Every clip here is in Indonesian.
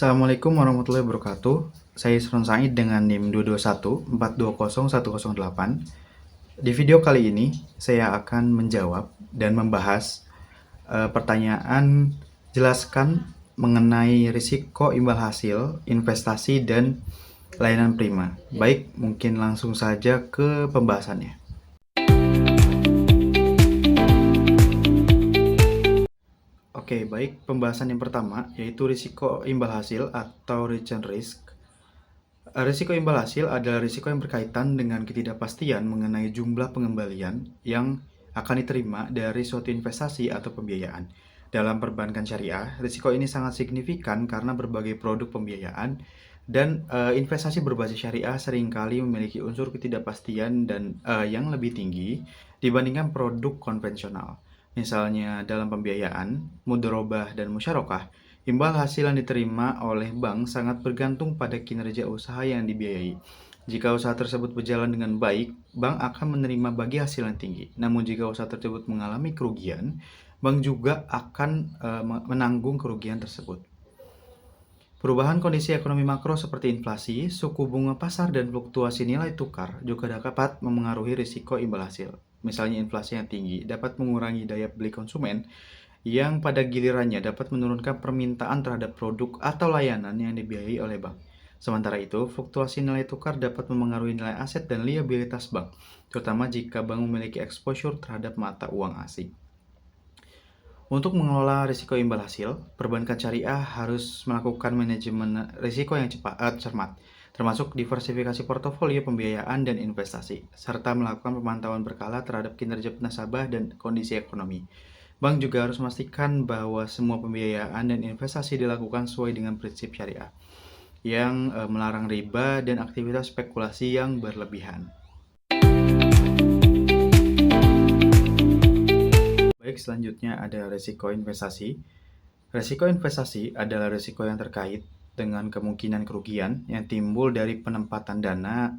Assalamualaikum warahmatullahi wabarakatuh. Saya Isron Said dengan NIM 221420108. Di video kali ini saya akan menjawab dan membahas pertanyaan jelaskan mengenai risiko imbal hasil, investasi, dan layanan prima. Baik, mungkin langsung saja ke pembahasannya. Oke, baik. Pembahasan yang pertama yaitu risiko imbal hasil atau return risk. Risiko imbal hasil adalah risiko yang berkaitan dengan ketidakpastian mengenai jumlah pengembalian yang akan diterima dari suatu investasi atau pembiayaan. Dalam perbankan syariah, risiko ini sangat signifikan karena berbagai produk pembiayaan dan investasi berbasis syariah seringkali memiliki unsur ketidakpastian dan yang lebih tinggi dibandingkan produk konvensional. Misalnya dalam pembiayaan, mudharabah dan musyarakah, imbal hasil yang diterima oleh bank sangat bergantung pada kinerja usaha yang dibiayai. Jika usaha tersebut berjalan dengan baik, bank akan menerima bagi hasil yang tinggi. Namun jika usaha tersebut mengalami kerugian, bank juga akan menanggung kerugian tersebut. Perubahan kondisi ekonomi makro seperti inflasi, suku bunga pasar, dan fluktuasi nilai tukar juga dapat memengaruhi risiko imbal hasil. Misalnya inflasi yang tinggi dapat mengurangi daya beli konsumen yang pada gilirannya dapat menurunkan permintaan terhadap produk atau layanan yang dibiayai oleh bank. Sementara itu, fluktuasi nilai tukar dapat memengaruhi nilai aset dan liabilitas bank, terutama jika bank memiliki exposure terhadap mata uang asing. Untuk mengelola risiko imbal hasil, perbankan syariah harus melakukan manajemen risiko yang cermat, termasuk diversifikasi portofolio pembiayaan dan investasi, serta melakukan pemantauan berkala terhadap kinerja nasabah dan kondisi ekonomi. Bank juga harus memastikan bahwa semua pembiayaan dan investasi dilakukan sesuai dengan prinsip syariah, yang melarang riba dan aktivitas spekulasi yang berlebihan. Baik, selanjutnya ada risiko investasi. Risiko investasi adalah risiko yang terkait dengan kemungkinan kerugian yang timbul dari penempatan dana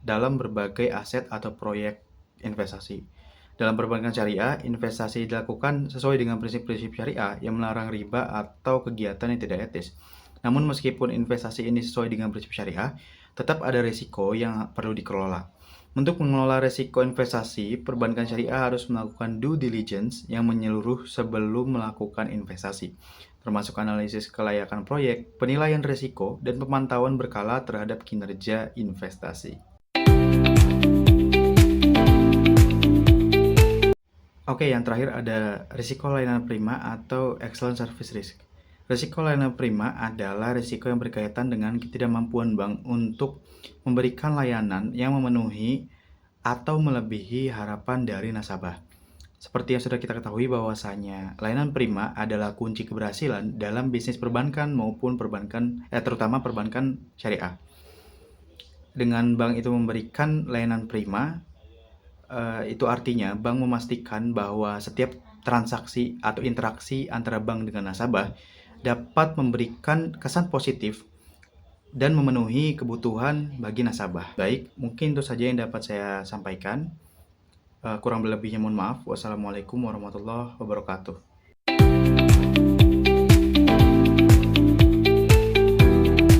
dalam berbagai aset atau proyek investasi. Dalam perbankan syariah, investasi dilakukan sesuai dengan prinsip-prinsip syariah yang melarang riba atau kegiatan yang tidak etis. Namun meskipun investasi ini sesuai dengan prinsip syariah, tetap ada risiko yang perlu dikelola. Untuk mengelola risiko investasi, perbankan syariah harus melakukan due diligence yang menyeluruh sebelum melakukan investasi, termasuk analisis kelayakan proyek, penilaian risiko, dan pemantauan berkala terhadap kinerja investasi. Oke, yang terakhir ada risiko layanan prima atau excellent service risk. Risiko layanan prima adalah risiko yang berkaitan dengan ketidakmampuan bank untuk memberikan layanan yang memenuhi atau melebihi harapan dari nasabah. Seperti yang sudah kita ketahui bahwasanya layanan prima adalah kunci keberhasilan dalam bisnis perbankan maupun terutama perbankan syariah. Dengan bank itu memberikan layanan prima, itu artinya bank memastikan bahwa setiap transaksi atau interaksi antara bank dengan nasabah dapat memberikan kesan positif dan memenuhi kebutuhan bagi nasabah. Baik, mungkin itu saja yang dapat saya sampaikan. Kurang lebihnya mohon maaf. Wassalamualaikum warahmatullahi wabarakatuh.